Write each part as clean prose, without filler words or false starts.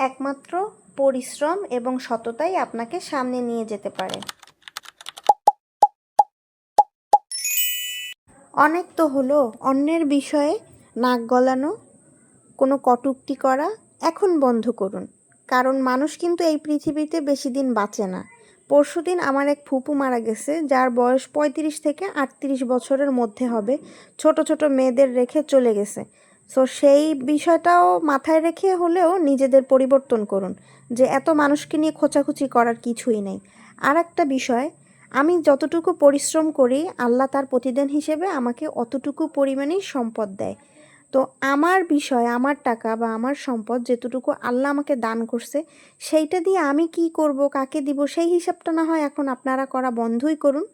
একমাত্র পরিশ্রম এবং সততাই আপনাকে সামনে নিয়ে যেতে পারে। অনেক তো হলো অন্যের বিষয়ে নাক গলানো, কোনো কটূক্তি করা এখন বন্ধ করুন। কারণ মানুষ কিন্তু এই পৃথিবীতে বেশি দিন বাঁচে না। পরশুদিন আমার এক ফুপু মারা গেছে, যার বয়স 35 থেকে 38 বছরের মধ্যে হবে। ছোট ছোট মেয়েদের রেখে চলে গেছে। সো সেই বিষয়টাও মাথায় রেখে হলেও নিজেদের পরিবর্তন করুন, যে এত মানুষকে নিয়ে খোঁচাখুচি করার কিছুই নেই। আর একটা বিষয়, আমি যতটুকু পরিশ্রম করি আল্লাহ তার প্রতিদান হিসেবে আমাকে অতটুকু পরিমাণেই সম্পদ দেয়। তো আমার বিষয়, আমার টাকা বা আমার সম্পদ যেতটুকু আল্লাহ আমাকে দান করছে, সেইটা দিয়ে আমি কি করব, কাকে দিব, সেই হিসাবটা না হয় এখন আপনারা করা বন্ধই করুন।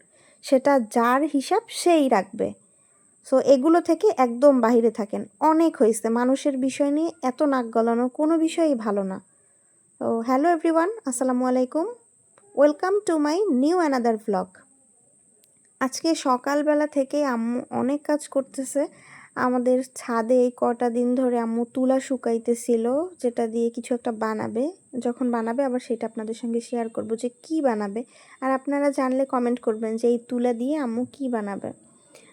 সেটা যার হিসাব সেই রাখবে। সো এগুলো থেকে একদম বাহিরে থাকেন। অনেক হয়েছে মানুষের বিষয় নিয়ে এত নাক গলানো, কোনো বিষয়ই ভালো না। তো হ্যালো এভরিওয়ান, আসসালামু আলাইকুম, welcome to my new another vlog. আজকে সকালবেলা থেকে আম্মু অনেক কাজ করতেছে। আমাদের ছাদে এই কটা দিন ধরে আম্মু তুলা শুকাইতেছিল, যেটা দিয়ে কিছু একটা বানাবে। যখন বানাবে আবার সেটা আপনাদের সঙ্গে শেয়ার করব যে কি বানাবে। আর আপনারা জানলে কমেন্ট করবেন যে এই তুলা দিয়ে আম্মু কি বানাবে।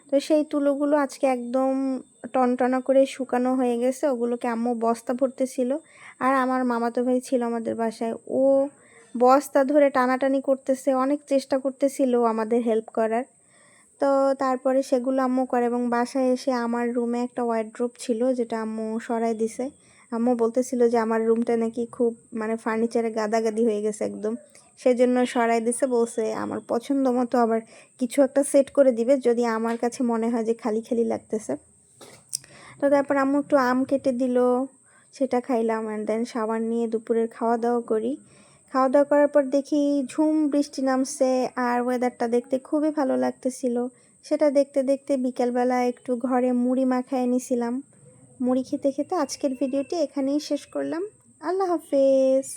তো সেই তুলোগুলো আজকে একদম টনটনা করে শুকানো হয়ে গেছে, ওগুলোকে আম্মু বস্তা ভরতেছিল। আর আমার মামাতো ভাই ছিল আমাদের বাসায়, ও বস্তা ধরে টানাটানি করতেছে, অনেক চেষ্টা করতেছিল আমাদের হেল্প করার। তো তারপরে সেগুলো আম্মু করে এবং বাসায় এসে আমার রুমে একটা ওয়ার্ড্রোব ছিল, যেটা আম্মু সরাই দিছে। আম্মু বলতেছিল যে আমার রুমটা নাকি খুব ফার্নিচারে গাদাগাদি হয়ে গেছে একদম, সেজন্য সরাই দিছে। বলছে আমার পছন্দ মতো আবার কিছু একটা সেট করে দিবে যদি আমার কাছে মনে হয় যে খালি খালি লাগতেছে। তো তারপর আম্মু একটু আম কেটে দিল, সেটা খাইলাম। অ্যান্ড দেন শাওয়ার নিয়ে দুপুরের খাওয়া দাওয়া করি। খাওয়া দাওয়া করার পর দেখি ঝুম বৃষ্টি নামছে আর ওয়েদারটা দেখতে খুবই ভালো লাগতেছিল। সেটা দেখতে দেখতে বিকেলবেলা একটু ঘরে মুড়ি মাখায় নিছিলাম। মুড়ি খেতে খেতে আজকের ভিডিওটি এখানেই শেষ করলাম। আল্লাহ হাফেজ।